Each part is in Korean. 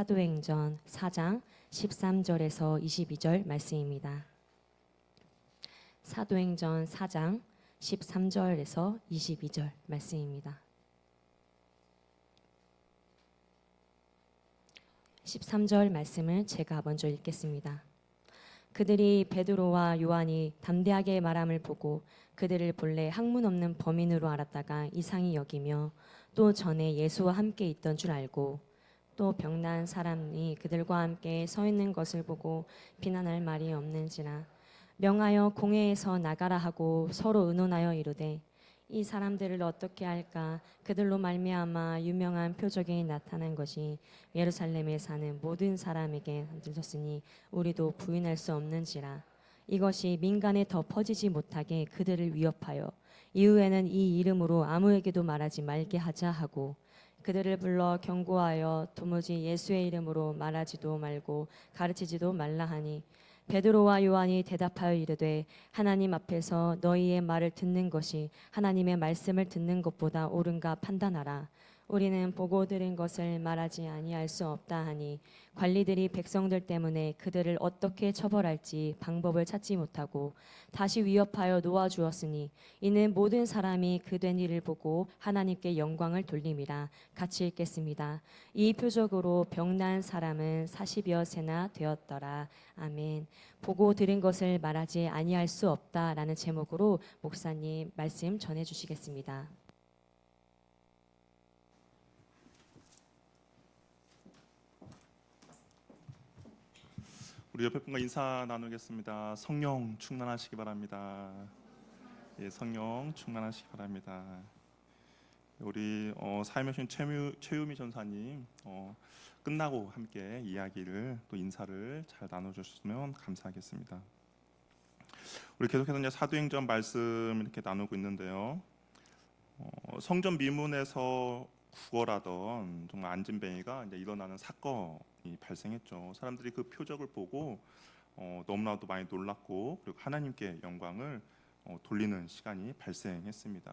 사도행전 4장 13절에서 22절 말씀입니다. 사도행전 4장 13절에서 22절 말씀입니다. 13절 말씀을 제가 먼저 읽겠습니다. 그들이 베드로와 요한이 담대하게 말함을 보고 그들을 본래 학문 없는 범인으로 알았다가 이상히 여기며 또 전에 예수와 함께 있던 줄 알고 또 병난 사람이 그들과 함께 서 있는 것을 보고 비난할 말이 없는지라 명하여 공회에서 나가라 하고 서로 의논하여 이르되 이 사람들을 어떻게 할까? 그들로 말미암아 유명한 표적이 나타난 것이 예루살렘에 사는 모든 사람에게 들렸으니 우리도 부인할 수 없는지라. 이것이 민간에 더 퍼지지 못하게 그들을 위협하여 이후에는 이 이름으로 아무에게도 말하지 말게 하자 하고 그들을 불러 경고하여 도무지 예수의 이름으로 말하지도 말고 가르치지도 말라 하니 베드로와 요한이 대답하여 이르되 하나님 앞에서 너희의 말을 듣는 것이 하나님의 말씀을 듣는 것보다 옳은가 판단하라. 우리는 보고 들은 것을 말하지 아니할 수 없다 하니 관리들이 백성들 때문에 그들을 어떻게 처벌할지 방법을 찾지 못하고 다시 위협하여 놓아주었으니 이는 모든 사람이 그 된 일을 보고 하나님께 영광을 돌림이라. 같이 읽겠습니다. 이 표적으로 병난 사람은 40여 세나 되었더라. 아멘. 보고 들은 것을 말하지 아니할 수 없다라는 제목으로 목사님 말씀 전해 주시겠습니다. 우리 옆에 분과 인사 나누겠습니다. 성령 충만하시기 바랍니다. 예, 성령 충만하시기 바랍니다. 우리 삶의 신 최유미 전사님 끝나고 함께 이야기를 또 인사를 잘 나눠주셨으면 감사하겠습니다. 우리 계속해서 이제 사도행전 말씀 이렇게 나누고 있는데요. 성전 미문에서 구걸하던 정말 안진뱅이가 이제 일어나는 사건이 발생했죠. 사람들이 그 표적을 보고 너무나도 많이 놀랐고 그리고 하나님께 영광을 돌리는 시간이 발생했습니다.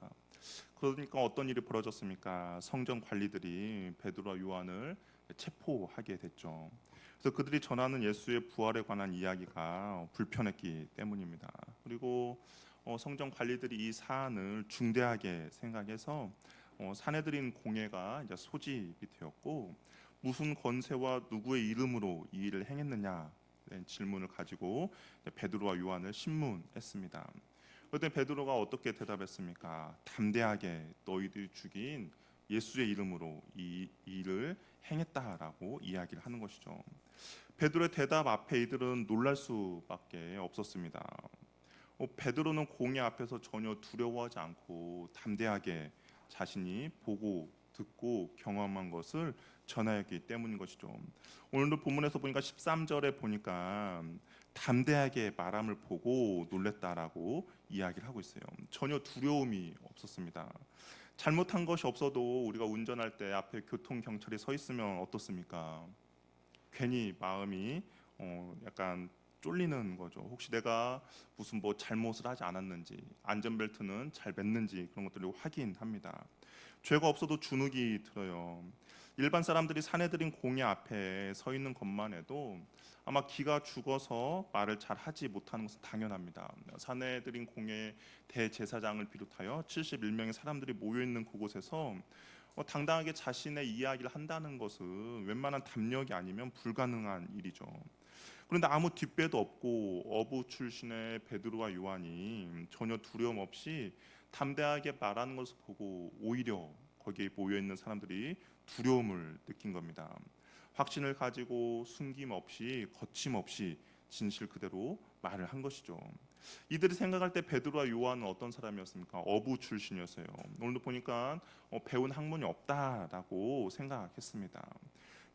그러니까 어떤 일이 벌어졌습니까? 성전 관리들이 베드로와 요한을 체포하게 됐죠. 그래서 그들이 전하는 예수의 부활에 관한 이야기가 불편했기 때문입니다. 그리고 성전 관리들이 이 사안을 중대하게 생각해서 사내들인 공회가 이제 소집이 되었고 무슨 권세와 누구의 이름으로 이 일을 행했느냐 질문을 가지고 베드로와 요한을 신문했습니다. 그때 베드로가 어떻게 대답했습니까? 담대하게 너희들이 죽인 예수의 이름으로 이 일을 행했다라고 이야기를 하는 것이죠. 베드로의 대답 앞에 이들은 놀랄 수밖에 없었습니다. 베드로는 공회 앞에서 전혀 두려워하지 않고 담대하게 자신이 보고 듣고 경험한 것을 전하였기 때문인 것이죠. 오늘도 본문에서 보니까 13절에 보니까 담대하게 말함을 보고 놀랬다라고 이야기를 하고 있어요. 전혀 두려움이 없었습니다. 잘못한 것이 없어도 우리가 운전할 때 앞에 교통 경찰이 서 있으면 어떻습니까? 괜히 마음이 약간 쫄리는 거죠. 혹시 내가 무슨 뭐 잘못을 하지 않았는지, 안전벨트는 잘 맸는지 그런 것들을 확인합니다. 죄가 없어도 주눅이 들어요. 일반 사람들이 사내들인 공회 앞에 서 있는 것만 해도 아마 기가 죽어서 말을 잘 하지 못하는 것은 당연합니다. 사내들인 공회 대제사장을 비롯하여 71명의 사람들이 모여 있는 그곳에서 당당하게 자신의 이야기를 한다는 것은 웬만한 담력이 아니면 불가능한 일이죠. 그런데 아무 뒷배도 없고 어부 출신의 베드로와 요한이 전혀 두려움 없이 담대하게 말하는 것을 보고 오히려 거기에 모여 있는 사람들이 두려움을 느낀 겁니다. 확신을 가지고 숨김없이 거침없이 진실 그대로 말을 한 것이죠. 이들이 생각할 때 베드로와 요한은 어떤 사람이었습니까? 어부 출신이었어요. 오늘도 보니까 배운 학문이 없다라고 생각했습니다.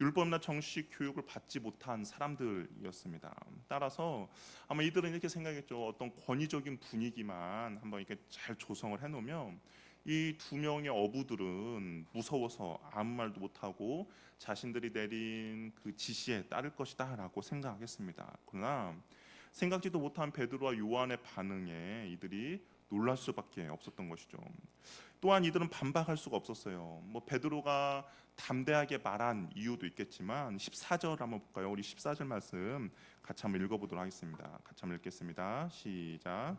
율법이나 정식 교육을 받지 못한 사람들이었습니다. 따라서 아마 이들은 이렇게 생각했죠. 어떤 권위적인 분위기만 한번 이렇게 잘 조성을 해놓으면 이 두 명의 어부들은 무서워서 아무 말도 못하고 자신들이 내린 그 지시에 따를 것이다라고 생각했습니다. 그러나 생각지도 못한 베드로와 요한의 반응에 이들이 놀랄 수밖에 없었던 것이죠. 또한 이들은 반박할 수가 없었어요. 뭐 베드로가 담대하게 말한 이유도 있겠지만 14절 한번 볼까요? 우리 14절 말씀 같이 한번 읽어보도록 하겠습니다. 같이 한번 읽겠습니다. 시작.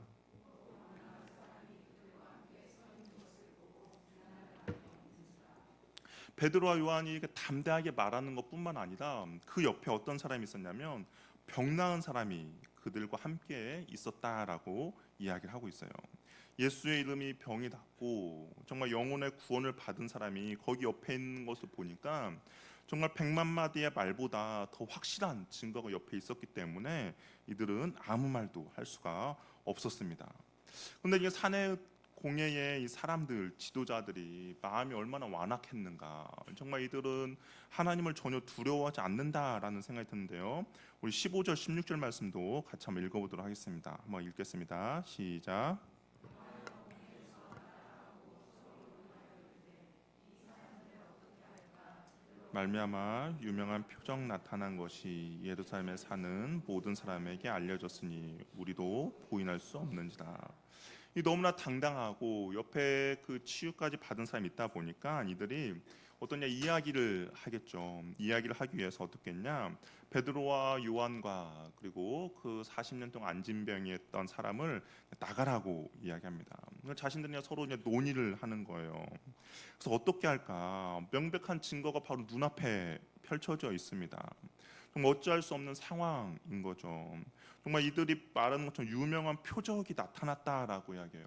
베드로와 요한이 담대하게 말하는 것뿐만 아니라 그 옆에 어떤 사람이 있었냐면 병 나은 사람이 그들과 함께 있었다라고 이야기를 하고 있어요. 예수의 이름이 병이 낫고 정말 영혼의 구원을 받은 사람이 거기 옆에 있는 것을 보니까 정말 백만 마디의 말보다 더 확실한 증거가 옆에 있었기 때문에 이들은 아무 말도 할 수가 없었습니다. 근데 이게 사내 공예의 이 사람들 지도자들이 마음이 얼마나 완악했는가. 정말 이들은 하나님을 전혀 두려워하지 않는다라는 생각이 드는데요. 우리 15절 16절 말씀도 같이 한번 읽어보도록 하겠습니다. 한번 읽겠습니다. 시작. 말미암아 유명한 표적 나타난 것이 예루살렘에 사는 모든 사람에게 알려졌으니 우리도 부인할 수 없는지라. 이 너무나 당당하고 옆에 그 치유까지 받은 사람이 있다 보니까 이들이 어떠냐 이야기를 하겠죠. 이야기를 하기 위해서 어떻겠냐? 베드로와 요한과 그리고 그 40년 동안 안진병이었던 사람을 나가라고 이야기합니다. 자신들이 서로 이제 논의를 하는 거예요. 그래서 어떻게 할까? 명백한 증거가 바로 눈앞에 펼쳐져 있습니다. 정말 어찌할 수 없는 상황인 거죠. 정말 이들이 말하는 것처럼 유명한 표적이 나타났다라고 이야기해요.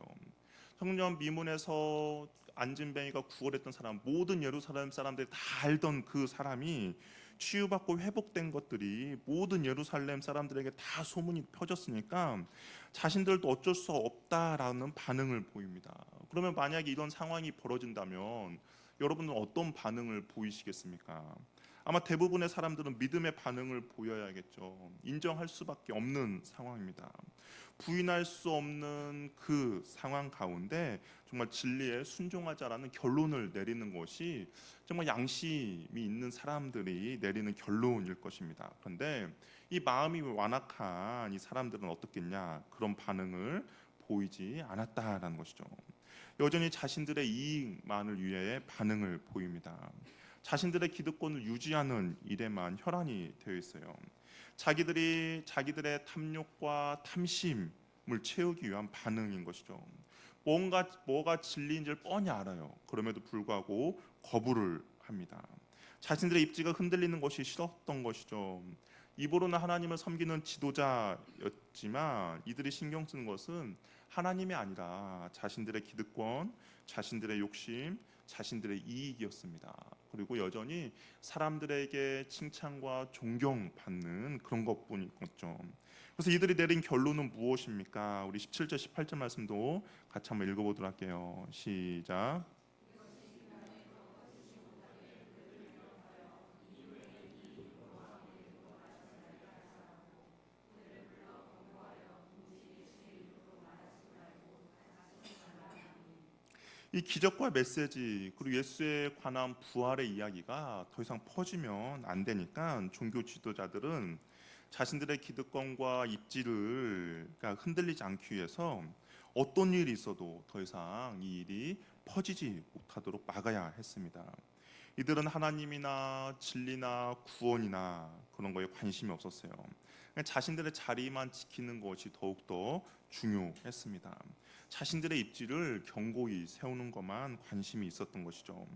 성전 미문에서 안진뱅이가 구걸했던 사람, 모든 예루살렘 사람들이 다 알던 그 사람이 치유받고 회복된 것들이 모든 예루살렘 사람들에게 다 소문이 퍼졌으니까 자신들도 어쩔 수 없다라는 반응을 보입니다. 그러면 만약에 이런 상황이 벌어진다면 여러분은 어떤 반응을 보이시겠습니까? 아마 대부분의 사람들은 믿음의 반응을 보여야겠죠. 인정할 수밖에 없는 상황입니다. 부인할 수 없는 그 상황 가운데 정말 진리에 순종하자라는 결론을 내리는 것이 정말 양심이 있는 사람들이 내리는 결론일 것입니다. 그런데 이 마음이 완악한 이 사람들은 어떻겠냐? 그런 반응을 보이지 않았다라는 것이죠. 여전히 자신들의 이익만을 위해 반응을 보입니다. 자신들의 기득권을 유지하는 일에만 혈안이 되어 있어요. 자기들의 탐욕과 탐심을 채우기 위한 반응인 것이죠. 뭐가 진리인지를 뻔히 알아요. 그럼에도 불구하고 거부를 합니다. 자신들의 입지가 흔들리는 것이 싫었던 것이죠. 입으로는 하나님을 섬기는 지도자였지만 이들이 신경 쓰는 것은 하나님이 아니라 자신들의 기득권, 자신들의 욕심, 자신들의 이익이었습니다. 그리고 여전히 사람들에게 칭찬과 존경받는 그런 것뿐이었죠. 그래서 이들이 내린 결론은 무엇입니까? 우리 17절 18절 말씀도 같이 한번 읽어보도록 할게요. 시작. 이 기적과 메시지 그리고 예수에 관한 부활의 이야기가 더 이상 퍼지면 안 되니까 종교 지도자들은 자신들의 기득권과 입지를 그러니까 흔들리지 않기 위해서 어떤 일이 있어도 더 이상 이 일이 퍼지지 못하도록 막아야 했습니다. 이들은 하나님이나 진리나 구원이나 그런 거에 관심이 없었어요. 그냥 자신들의 자리만 지키는 것이 더욱더 중요했습니다. 자신들의 입지를 견고히 세우는 것만 관심이 있었던 것이죠.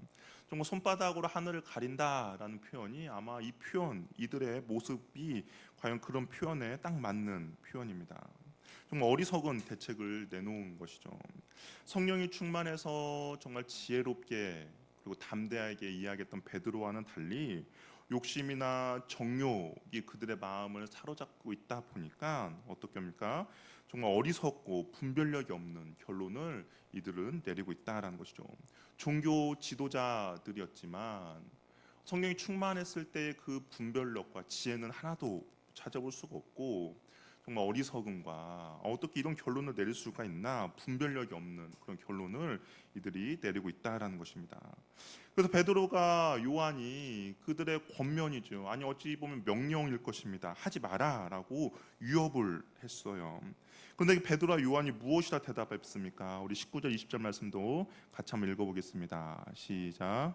정말 손바닥으로 하늘을 가린다라는 표현이 아마 이 표현, 이들의 모습이 과연 그런 표현에 딱 맞는 표현입니다. 정말 어리석은 대책을 내놓은 것이죠. 성령이 충만해서 정말 지혜롭게 그리고 담대하게 이야기했던 베드로와는 달리 욕심이나 정욕이 그들의 마음을 사로잡고 있다 보니까 어떻게 합니까? 정말 어리석고 분별력이 없는 결론을 이들은 내리고 있다라는 것이죠. 종교 지도자들이었지만 성령이 충만했을 때 그 분별력과 지혜는 하나도 찾아볼 수가 없고 정말 어리석음과 어떻게 이런 결론을 내릴 수가 있나, 분별력이 없는 그런 결론을 이들이 내리고 있다라는 것입니다. 그래서 베드로가 요한이 그들의 권면이죠. 아니 어찌 보면 명령일 것입니다. 하지 마라라고 위협을 했어요. 그런데 베드로와 요한이 무엇이라 대답했습니까? 우리 19절 20절 말씀도 같이 한번 읽어보겠습니다. 시작.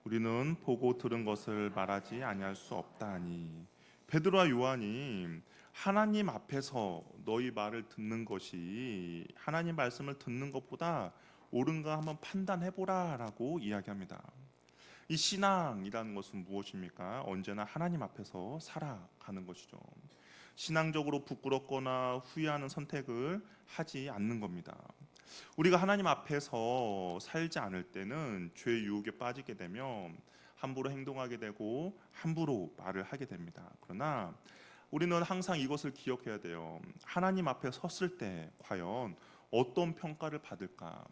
우리는 보고 들은 것을 말하지 아니할 수 없다니. 베드로와 요한이 하나님 앞에서 너희 말을 듣는 것이 하나님 말씀을 듣는 것보다 옳은가 한번 판단해 보라라고 이야기합니다. 이 신앙이라는 것은 무엇입니까? 언제나 하나님 앞에서 살아가는 것이죠. 신앙적으로 부끄럽거나 후회하는 선택을 하지 않는 겁니다. 우리가 하나님 앞에서 살지 않을 때는 죄의 유혹에 빠지게 되면 함부로 행동하게 되고 함부로 말을 하게 됩니다. 그러나 우리는 항상 이것을 기억해야 돼요. 하나님 앞에 섰을 때 과연 어떤 평가를 받을까?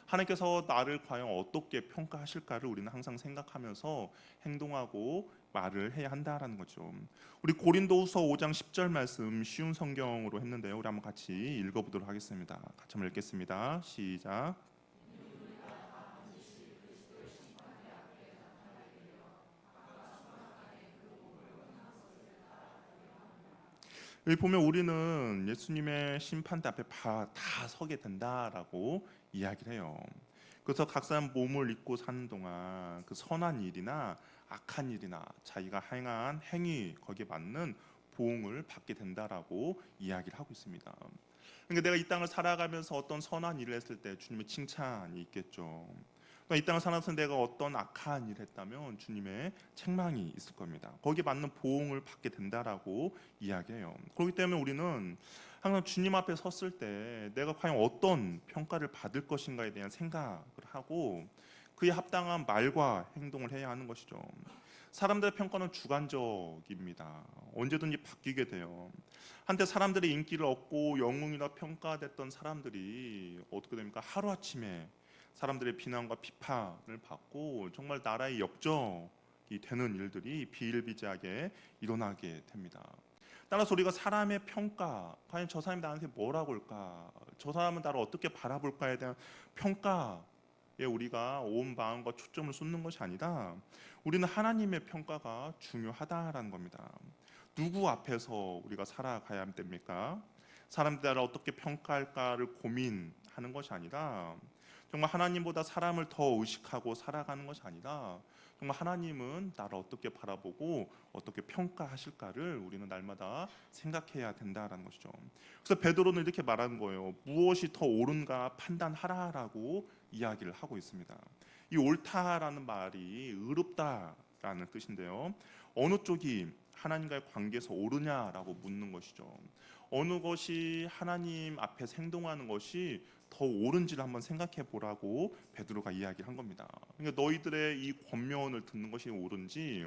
하나님께서 나를 과연 어떻게 평가하실까를 우리는 항상 생각하면서 행동하고 말을 해야 한다라는 거죠. 우리 고린도후서 5장 10절 말씀 쉬운 성경으로 했는데요. 우리 한번 같이 읽어보도록 하겠습니다. 같이 한번 읽겠습니다. 시작. 여기 보면 우리는 예수님의 심판대 앞에 다 서게 된다라고 이야기를 해요. 그래서 각 사람 몸을 입고 사는 동안 그 선한 일이나 악한 일이나 자기가 행한 행위 거기에 맞는 보응을 받게 된다라고 이야기를 하고 있습니다. 그러니까 내가 이 땅을 살아가면서 어떤 선한 일을 했을 때 주님의 칭찬이 있겠죠. 또 이 땅을 살아서 내가 어떤 악한 일을 했다면 주님의 책망이 있을 겁니다. 거기에 맞는 보응을 받게 된다라고 이야기해요. 그렇기 때문에 우리는 항상 주님 앞에 섰을 때 내가 과연 어떤 평가를 받을 것인가에 대한 생각을 하고 그에 합당한 말과 행동을 해야 하는 것이죠. 사람들의 평가는 주관적입니다. 언제든지 바뀌게 돼요. 한때 사람들의 인기를 얻고 영웅이라 평가됐던 사람들이 어떻게 됩니까? 하루아침에 사람들의 비난과 비판을 받고 정말 나라의 역적이 되는 일들이 비일비재하게 일어나게 됩니다. 따라서 우리가 사람의 평가, 과연 저 사람이 나한테 뭐라고 할까? 저 사람은 나를 어떻게 바라볼까에 대한 평가에 우리가 온 마음과 초점을 쏟는 것이 아니라 우리는 하나님의 평가가 중요하다라는 겁니다. 누구 앞에서 우리가 살아가야 됩니까? 사람들이 나를 어떻게 평가할까를 고민하는 것이 아니라 정말 하나님보다 사람을 더 의식하고 살아가는 것이 아니라 정말 하나님은 나를 어떻게 바라보고 어떻게 평가하실까를 우리는 날마다 생각해야 된다라는 것이죠. 그래서 베드로는 이렇게 말하는 거예요. 무엇이 더 옳은가 판단하라라고 이야기를 하고 있습니다. 이 옳다라는 말이 의롭다라는 뜻인데요. 어느 쪽이 하나님과의 관계에서 옳으냐라고 묻는 것이죠. 어느 것이 하나님 앞에서 행동하는 것이 더 옳은지를 한번 생각해 보라고 베드로가 이야기한 겁니다. 그러니까 너희들의 이 권면을 듣는 것이 옳은지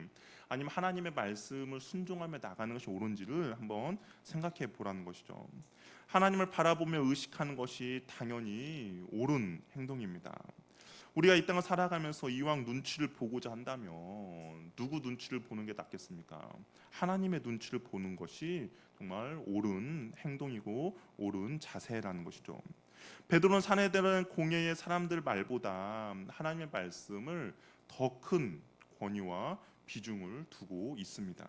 아니면 하나님의 말씀을 순종하며 나가는 것이 옳은지를 한번 생각해 보라는 것이죠. 하나님을 바라보며 의식하는 것이 당연히 옳은 행동입니다. 우리가 이 땅을 살아가면서 이왕 눈치를 보고자 한다면 누구 눈치를 보는 게 낫겠습니까? 하나님의 눈치를 보는 것이 정말 옳은 행동이고 옳은 자세라는 것이죠. 베드로는 사내들은 공예의 사람들 말보다 하나님의 말씀을 더 큰 권위와 비중을 두고 있습니다.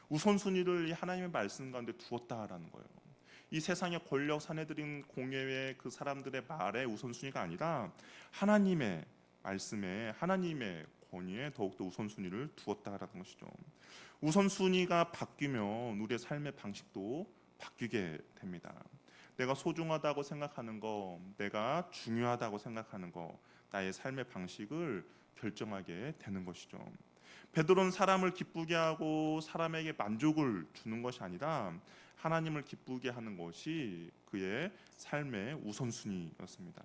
우선순위를 이 하나님의 말씀 가운데 두었다라는 거예요. 이 세상의 권력 사내들인 공예의 그 사람들의 말의 우선순위가 아니라 하나님의 말씀에 하나님의 권위에 더욱더 우선순위를 두었다라는 것이죠. 우선순위가 바뀌면 우리의 삶의 방식도 바뀌게 됩니다. 내가 소중하다고 생각하는 거, 내가 중요하다고 생각하는 거, 나의 삶의 방식을 결정하게 되는 것이죠. 베드로는 사람을 기쁘게 하고 사람에게 만족을 주는 것이 아니라 하나님을 기쁘게 하는 것이 그의 삶의 우선순위였습니다.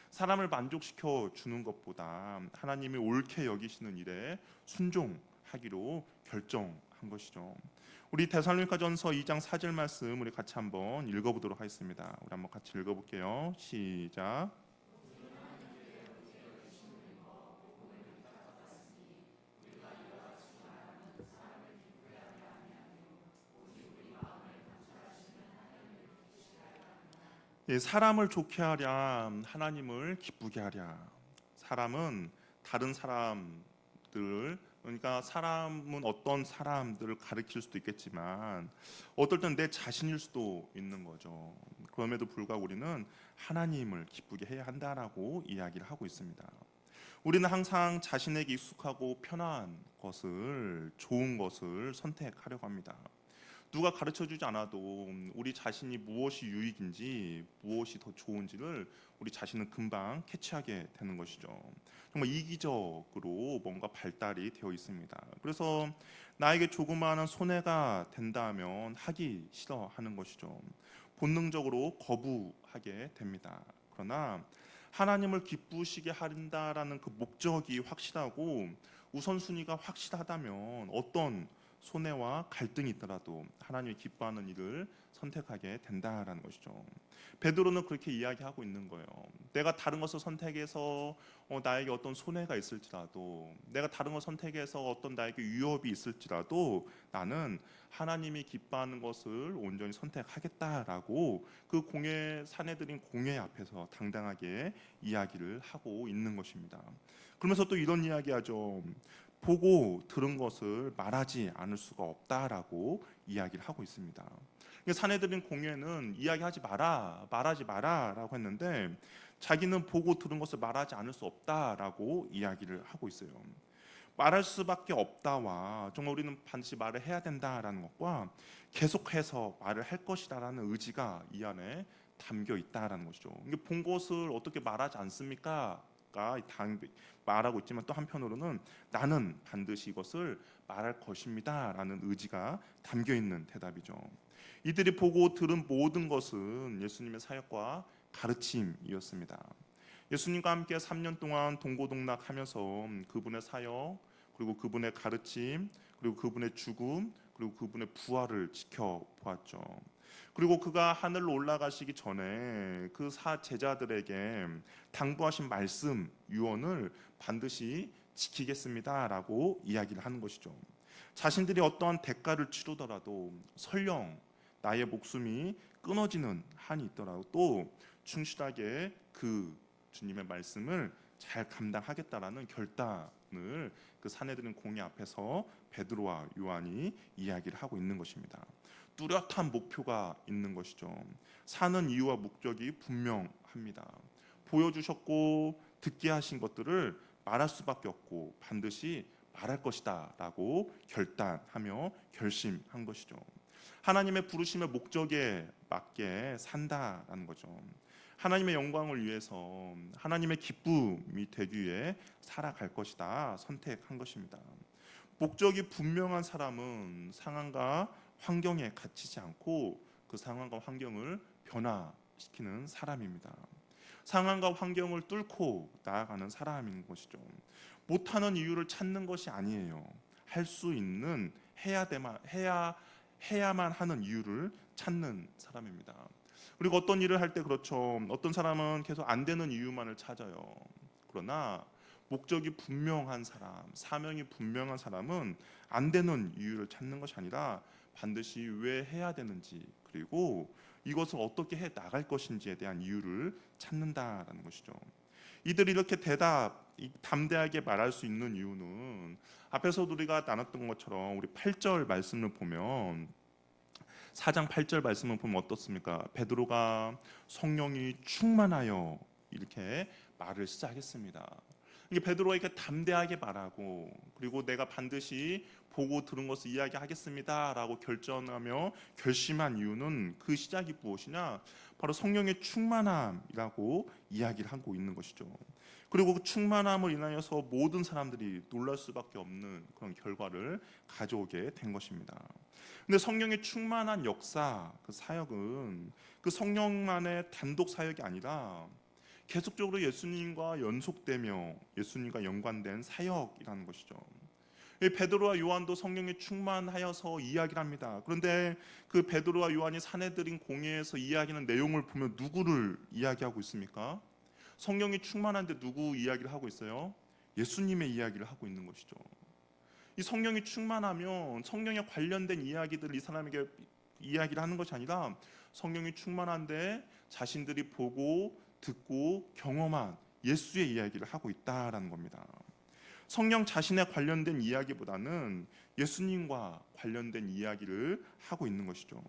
사람을 만족시켜 주는 것보다 하나님이 옳게 여기시는 일에 순종하기로 결정한 것이죠. 우리 데살로니가전서 2장 4절 말씀 우리 같이 한번 읽어보도록 하겠습니다. 우리 한번 같이 읽어볼게요. 시작. 사람을 좋게 하랴 하나님을 기쁘게 하랴. 사람은 다른 사람들을, 그러니까 사람은 어떤 사람들을 가리킬 수도 있겠지만 어떨 땐 내 자신일 수도 있는 거죠. 그럼에도 불구하고 우리는 하나님을 기쁘게 해야 한다라고 이야기를 하고 있습니다. 우리는 항상 자신에게 익숙하고 편한 것을, 좋은 것을 선택하려고 합니다. 누가 가르쳐 주지 않아도 우리 자신이 무엇이 유익인지, 무엇이 더 좋은지를 우리 자신은 금방 캐치하게 되는 것이죠. 정말 이기적으로 뭔가 발달이 되어 있습니다. 그래서 나에게 조그마한 손해가 된다면 하기 싫어하는 것이죠. 본능적으로 거부하게 됩니다. 그러나 하나님을 기쁘시게 한다라는 그 목적이 확실하고 우선순위가 확실하다면 어떤 손해와 갈등이 있더라도 하나님이 기뻐하는 일을 선택하게 된다라는 것이죠. 베드로는 그렇게 이야기하고 있는 거예요. 내가 다른 것을 선택해서 나에게 어떤 손해가 있을지라도, 내가 다른 것을 선택해서 어떤 나에게 위협이 있을지라도 나는 하나님이 기뻐하는 것을 온전히 선택하겠다라고 그 공회, 사내들인 공회 앞에서 당당하게 이야기를 하고 있는 것입니다. 그러면서 또 이런 이야기하죠. 보고 들은 것을 말하지 않을 수가 없다라고 이야기를 하고 있습니다. 사내들인 공회는 이야기하지 마라, 말하지 마라라고 했는데 자기는 보고 들은 것을 말하지 않을 수 없다라고 이야기를 하고 있어요. 말할 수밖에 없다와 정말 우리는 반드시 말을 해야 된다라는 것과 계속해서 말을 할 것이다라는 의지가 이 안에 담겨 있다라는 것이죠. 이게 본 것을 어떻게 말하지 않습니까? 말하고 있지만 또 한편으로는 나는 반드시 이것을 말할 것입니다라는 의지가 담겨 있는 대답이죠. 이들이 보고 들은 모든 것은 예수님의 사역과 가르침이었습니다. 예수님과 함께 3년 동안 동고동락하면서 그분의 사역, 그리고 그분의 가르침, 그리고 그분의 죽음, 그리고 그분의 부활을 지켜보았죠. 그리고 그가 하늘로 올라가시기 전에 그 제자들에게 당부하신 말씀, 유언을 반드시 지키겠습니다라고 이야기를 하는 것이죠. 자신들이 어떠한 대가를 치르더라도 설령 나의 목숨이 끊어지는 한이 있더라도 또 충실하게 그 주님의 말씀을 잘 감당하겠다라는 결단을 그 사내들인 공회 앞에서 베드로와 요한이 이야기를 하고 있는 것입니다. 뚜렷한 목표가 있는 것이죠. 사는 이유와 목적이 분명합니다. 보여주셨고 듣게 하신 것들을 말할 수밖에 없고 반드시 말할 것이다라고 결단하며 결심한 것이죠. 하나님의 부르심의 목적에 맞게 산다라는 거죠. 하나님의 영광을 위해서, 하나님의 기쁨이 되기 위해 살아갈 것이다 선택한 것입니다. 목적이 분명한 사람은 상황과 환경에 갇히지 않고 그 상황과 환경을 변화시키는 사람입니다. 상황과 환경을 뚫고 나아가는 사람인 것이죠. 못하는 이유를 찾는 것이 아니에요. 할 수 있는, 해야만 하는 이유를 찾는 사람입니다. 그리고 어떤 일을 할 때 그렇죠. 어떤 사람은 계속 안 되는 이유만을 찾아요. 그러나 목적이 분명한 사람, 사명이 분명한 사람은 안 되는 이유를 찾는 것이 아니라 반드시 왜 해야 되는지, 그리고 이것을 어떻게 해 나갈 것인지에 대한 이유를 찾는다라는 것이죠. 이들이 이렇게 담대하게 말할 수 있는 이유는 앞에서도 우리가 나눴던 것처럼 우리 8절 말씀을 보면 4장 8절 말씀을 보면 어떻습니까? 베드로가 성령이 충만하여 이렇게 말을 시작했습니다. 이게 베드로가 이렇게 담대하게 말하고 그리고 내가 반드시 보고 들은 것을 이야기하겠습니다라고 결정하며 결심한 이유는 그 시작이 무엇이냐? 바로 성령의 충만함이라고 이야기를 하고 있는 것이죠. 그리고 그 충만함을 인하여서 모든 사람들이 놀랄 수밖에 없는 그런 결과를 가져오게 된 것입니다. 근데 성령의 충만한 역사, 그 사역은 그 성령만의 단독 사역이 아니라 계속적으로 예수님과 연속되며 예수님과 연관된 사역이라는 것이죠. 베드로와 요한도 성령에 충만하여서 이야기를 합니다. 그런데 그 베드로와 요한이 사내들인 공회에서 이야기하는 내용을 보면 누구를 이야기하고 있습니까? 성령이 충만한데 누구 이야기를 하고 있어요? 예수님의 이야기를 하고 있는 것이죠. 이 성령이 충만하면 성령에 관련된 이야기들 이 사람에게 이야기를 하는 것이 아니라 성령이 충만한데 자신들이 보고 듣고 경험한 예수의 이야기를 하고 있다라는 겁니다. 성령 자신에 관련된 이야기보다는 예수님과 관련된 이야기를 하고 있는 것이죠.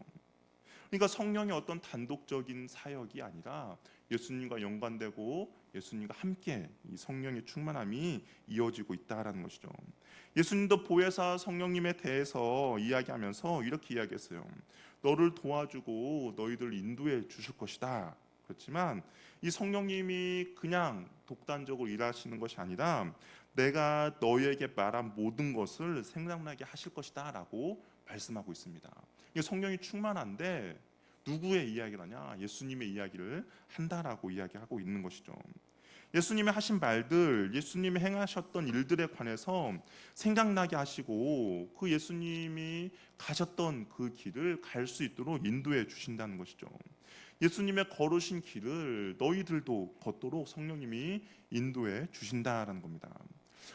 그러니까 성령의 어떤 단독적인 사역이 아니라 예수님과 연관되고 예수님과 함께 이 성령의 충만함이 이어지고 있다라는 것이죠. 예수님도 보혜사 성령님에 대해서 이야기하면서 이렇게 이야기했어요. 너를 도와주고 너희들 인도해 주실 것이다. 그렇지만 이 성령님이 그냥 독단적으로 일하시는 것이 아니라 내가 너희에게 말한 모든 것을 생각나게 하실 것이다라고 말씀하고 있습니다. 이게 성령이 충만한데 누구의 이야기를 하냐? 예수님의 이야기를 한다라고 이야기하고 있는 것이죠. 예수님이 하신 말들, 예수님이 행하셨던 일들에 관해서 생각나게 하시고 그 예수님이 가셨던 그 길을 갈 수 있도록 인도해 주신다는 것이죠. 예수님의 걸으신 길을 너희들도 걷도록 성령님이 인도해 주신다라는 겁니다.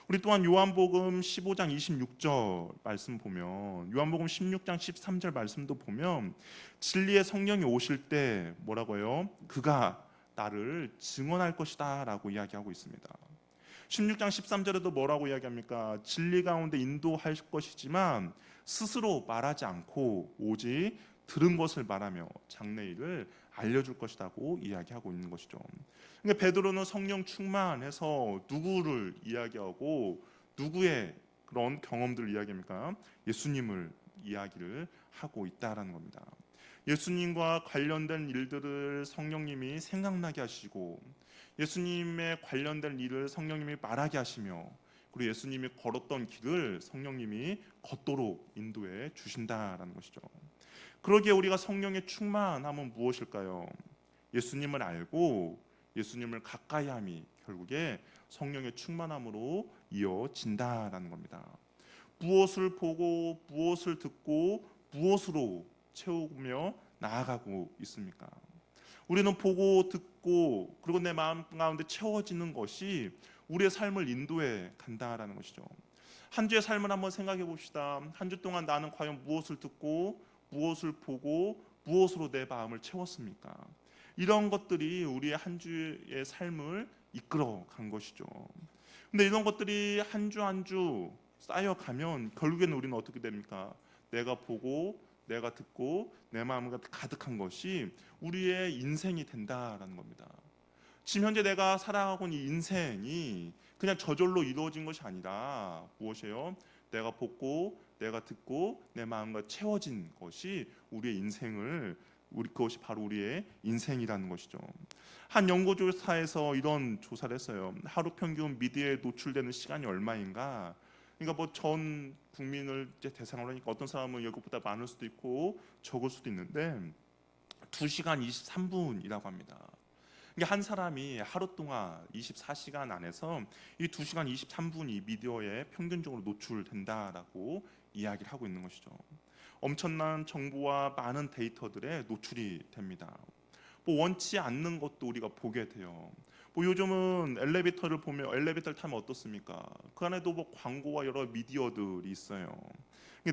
우리 또한 요한복음 15장 26절 말씀 보면, 요한복음 16장 13절 말씀도 보면 진리의 성령이 오실 때 뭐라고요? 그가 나를 증언할 것이다 라고 이야기하고 있습니다. 16장 13절에도 뭐라고 이야기합니까? 진리 가운데 인도할 것이지만 스스로 말하지 않고 오직 들은 것을 말하며 장래일을 알려줄 것이라고 이야기하고 있는 것이죠. 그러니까 베드로는 성령 충만해서 누구를 이야기하고 누구의 그런 경험들을 이야기합니까? 예수님을 이야기를 하고 있다라는 겁니다. 예수님과 관련된 일들을 성령님이 생각나게 하시고 예수님의 관련된 일을 성령님이 말하게 하시며 그리고 예수님이 걸었던 길을 성령님이 걷도록 인도해 주신다라는 것이죠. 그러기에 우리가 성령의 충만함은 무엇일까요? 예수님을 알고 예수님을 가까이함이 결국에 성령의 충만함으로 이어진다라는 겁니다. 무엇을 보고 무엇을 듣고 무엇으로 채우며 나아가고 있습니까? 우리는 보고 듣고 그리고 내 마음 가운데 채워지는 것이 우리의 삶을 인도해 간다라는 것이죠. 한 주의 삶을 한번 생각해 봅시다. 한 주 동안 나는 과연 무엇을 듣고 무엇을 보고 무엇으로 내 마음을 채웠습니까? 이런 것들이 우리의 한 주의 삶을 이끌어 간 것이죠. 근데 이런 것들이 한 주 한 주 쌓여가면 결국에는 우리는 어떻게 됩니까? 내가 보고 내가 듣고 내 마음과 가득한 것이 우리의 인생이 된다라는 겁니다. 지금 현재 내가 살아가고 있는 이 인생이 그냥 저절로 이루어진 것이 아니라 무엇이에요? 내가 보고 내가 듣고 내 마음과 채워진 것이 우리의 인생을 그것이 바로 우리의 인생이라는 것이죠. 한 연구조사에서 이런 조사를 했어요. 하루 평균 미디어에 노출되는 시간이 얼마인가? 그러니까 뭐 전 국민을 이제 대상으로 하니까 어떤 사람은 이것보다 많을 수도 있고 적을 수도 있는데 2시간 23분이라고 합니다. 그러니까 한 사람이 하루 동안 24시간 안에서 이 2시간 23분이 미디어에 평균적으로 노출된다라고 이야기를 하고 있는 것이죠. 엄청난 정보와 많은 데이터들에 노출이 됩니다. 뭐 원치 않는 것도 우리가 보게 돼요. 뭐 요즘은 엘리베이터를 보면 엘리베이터를 타면 어떻습니까? 그 안에도 뭐 광고와 여러 미디어들이 있어요.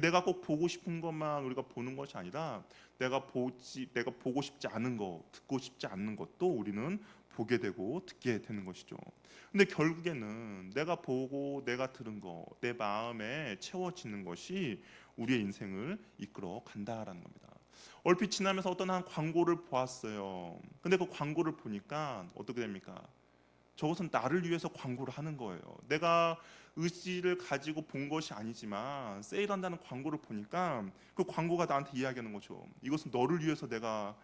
내가 꼭 보고 싶은 것만 우리가 보는 것이 아니라 내가 보고 싶지 않은 거, 듣고 싶지 않는 것도 우리는 보게 되고 듣게 되는 것이죠. 근데 결국에는 내가 보고 내가 들은 거, 내 마음에 채워지는 것이 우리의 인생을 이끌어 간다라는 겁니다. 얼핏 지나면서 어떤 한 광고를 보았어요. 근데 그 광고를 보니까 어떻게 됩니까? 저것은 나를 위해서 광고를 하는 거예요. 내가 의지를 가지고 본 것이 아니지만 세일한다는 광고를 보니까 그 광고가 나한테 이야기하는 거죠. 이것은 너를 위해서 내가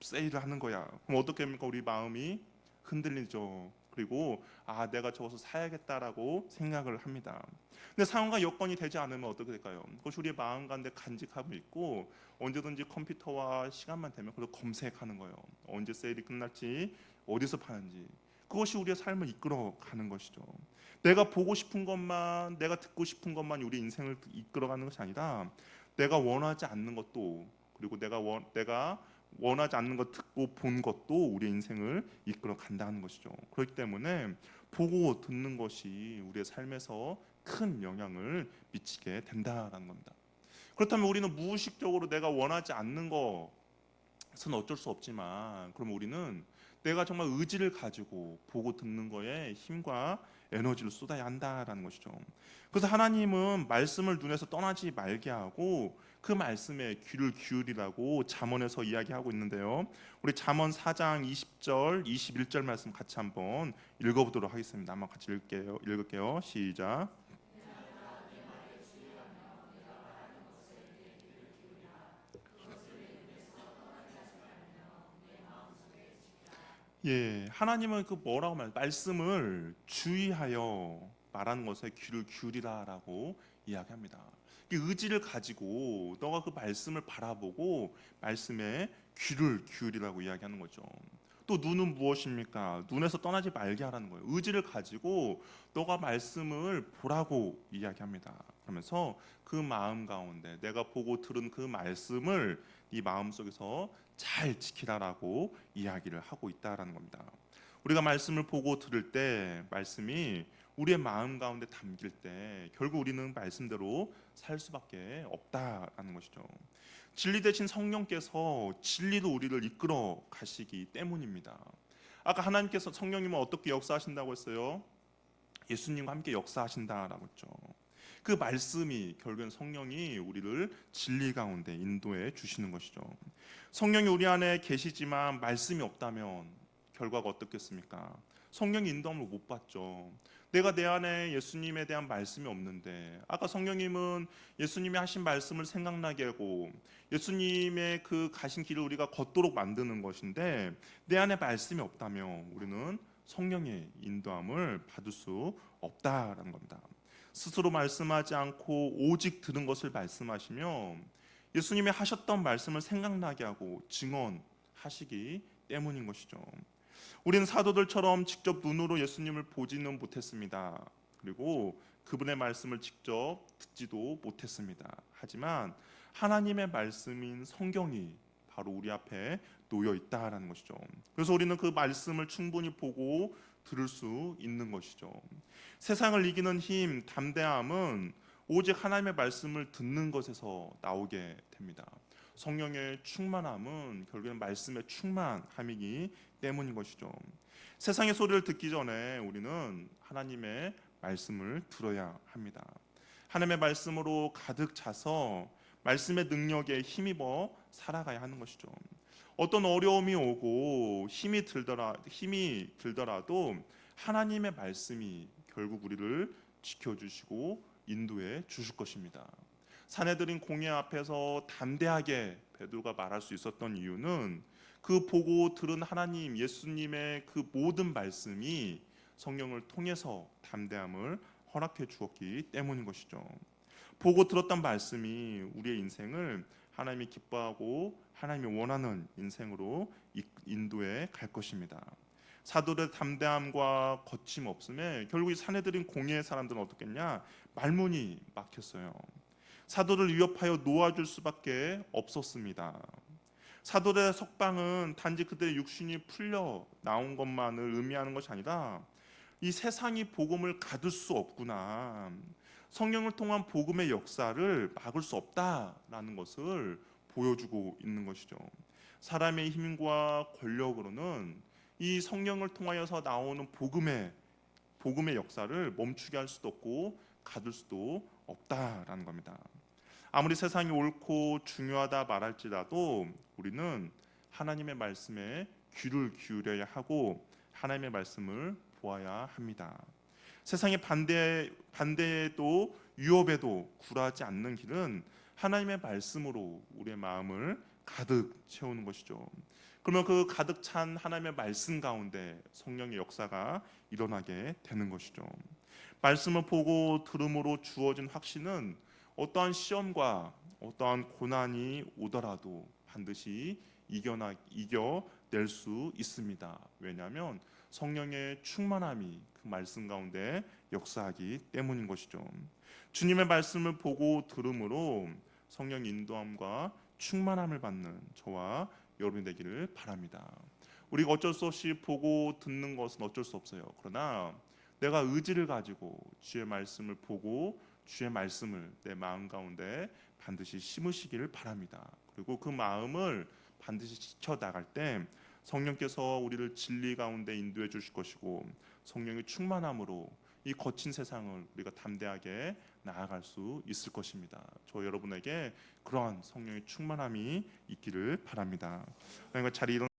세일을 하는 거야. 그럼 어떻게 합니까? 우리 마음이 흔들리죠. 그리고 내가 저것을 사야겠다라고 생각을 합니다. 근데 상황과 여건이 되지 않으면 어떻게 될까요? 그것이 우리의 마음 가운데 간직하고 있고 언제든지 컴퓨터와 시간만 되면 그걸 검색하는 거예요. 언제 세일이 끝날지, 어디서 파는지. 그것이 우리의 삶을 이끌어가는 것이죠. 내가 보고 싶은 것만, 내가 듣고 싶은 것만 우리 인생을 이끌어가는 것이 아니라 내가 원하지 않는 것도 그리고 내가 원하지 않는 것 듣고 본 것도 우리의 인생을 이끌어 간다는 것이죠. 그렇기 때문에 보고 듣는 것이 우리의 삶에서 큰 영향을 미치게 된다라는 겁니다. 그렇다면 우리는 무의식적으로 내가 원하지 않는 거 어쩔 수 없지만 그럼 우리는 내가 정말 의지를 가지고 보고 듣는 거에 힘과 에너지를 쏟아야 한다라는 것이죠. 그래서 하나님은 말씀을 눈에서 떠나지 말게 하고 그 말씀에 귀를 기울이라고 잠언에서 이야기하고 있는데요. 우리 잠언 4장 20절, 21절 말씀 같이 한번 읽어보도록 하겠습니다. 한번 같이 읽을게요. 시작. 예, 하나님은 그 뭐라고 말씀을 주의하여 말하는 것에 귀를 기울이라라고 이야기합니다. 이 의지를 가지고 너가 그 말씀을 바라보고 말씀에 귀를 기울이라고 이야기하는 거죠. 또 눈은 무엇입니까? 눈에서 떠나지 말게 하라는 거예요. 의지를 가지고 너가 말씀을 보라고 이야기합니다. 그러면서 그 마음 가운데 내가 보고 들은 그 말씀을 네 마음 속에서 잘 지키라라고 이야기를 하고 있다라는 겁니다. 우리가 말씀을 보고 들을 때 말씀이 우리의 마음 가운데 담길 때 결국 우리는 말씀대로 살 수밖에 없다라는 것이죠. 진리 대신 성령께서 진리로 우리를 이끌어 가시기 때문입니다. 아까 하나님께서 성령님은 어떻게 역사하신다고 했어요? 예수님과 함께 역사하신다라고 했죠. 그 말씀이 결국엔 성령이 우리를 진리 가운데 인도해 주시는 것이죠. 성령이 우리 안에 계시지만 말씀이 없다면 결과가 어떻겠습니까? 성령의 인도함을 못 받죠. 내가 내 안에 예수님에 대한 말씀이 없는데 아까 성령님은 예수님이 하신 말씀을 생각나게 하고 예수님의 그 가신 길을 우리가 걷도록 만드는 것인데 내 안에 말씀이 없다면 우리는 성령의 인도함을 받을 수 없다라는 겁니다. 스스로 말씀하지 않고 오직 들은 것을 말씀하시며 예수님이 하셨던 말씀을 생각나게 하고 증언하시기 때문인 것이죠. 우리는 사도들처럼 직접 눈으로 예수님을 보지는 못했습니다. 그리고 그분의 말씀을 직접 듣지도 못했습니다. 하지만 하나님의 말씀인 성경이 바로 우리 앞에 놓여 있다라는 것이죠. 그래서 우리는 그 말씀을 충분히 보고 들을 수 있는 것이죠. 세상을 이기는 힘, 담대함은 오직 하나님의 말씀을 듣는 것에서 나오게 됩니다. 성령의 충만함은 결국에는 말씀의 충만함이기 때문인 것이죠. 세상의 소리를 듣기 전에 우리는 하나님의 말씀을 들어야 합니다. 하나님의 말씀으로 가득 차서 말씀의 능력에 힘입어 살아가야 하는 것이죠. 어떤 어려움이 오고 힘이 들더라도 하나님의 말씀이 결국 우리를 지켜주시고 인도해 주실 것입니다. 사내들인 공회 앞에서 담대하게 베드로가 말할 수 있었던 이유는 그 보고 들은 하나님 예수님의 그 모든 말씀이 성령을 통해서 담대함을 허락해 주었기 때문인 것이죠. 보고 들었던 말씀이 우리의 인생을 하나님이 기뻐하고 하나님이 원하는 인생으로 인도해 갈 것입니다. 사도들의 담대함과 거침없음에 결국 이 사내들인 공회의 사람들은 어떻겠냐? 말문이 막혔어요. 사도를 위협하여 놓아줄 수밖에 없었습니다. 사도들의 석방은 단지 그들의 육신이 풀려 나온 것만을 의미하는 것이 아니라 이 세상이 복음을 가둘 수 없구나. 성령을 통한 복음의 역사를 막을 수 없다라는 것을 보여주고 있는 것이죠. 사람의 힘과 권력으로는 이 성령을 통하여서 나오는 복음의 역사를 멈추게 할 수도 없고 가둘 수도 없다라는 겁니다. 아무리 세상이 옳고 중요하다 말할지라도 우리는 하나님의 말씀에 귀를 기울여야 하고 하나님의 말씀을 보아야 합니다. 세상의 반대에도 유업에도 굴하지 않는 길은 하나님의 말씀으로 우리의 마음을 가득 채우는 것이죠. 그러면 그 가득 찬 하나님의 말씀 가운데 성령의 역사가 일어나게 되는 것이죠. 말씀을 보고 들음으로 주어진 확신은 어떠한 시험과 어떠한 고난이 오더라도 반드시 이겨낼 수 있습니다. 왜냐하면 성령의 충만함이 그 말씀 가운데 역사하기 때문인 것이죠. 주님의 말씀을 보고 들음으로 성령 인도함과 충만함을 받는 저와 여러분이 되기를 바랍니다. 우리가 어쩔 수 없이 보고 듣는 것은 어쩔 수 없어요. 그러나 내가 의지를 가지고 주의 말씀을 보고 주의 말씀을 내 마음 가운데 반드시 심으시기를 바랍니다. 그리고 그 마음을 반드시 지켜 나갈 때 성령께서 우리를 진리 가운데 인도해 주실 것이고 성령의 충만함으로 이 거친 세상을 우리가 담대하게 나아갈 수 있을 것입니다. 저 여러분에게 그러한 성령의 충만함이 있기를 바랍니다. 그러니까 자리 일어나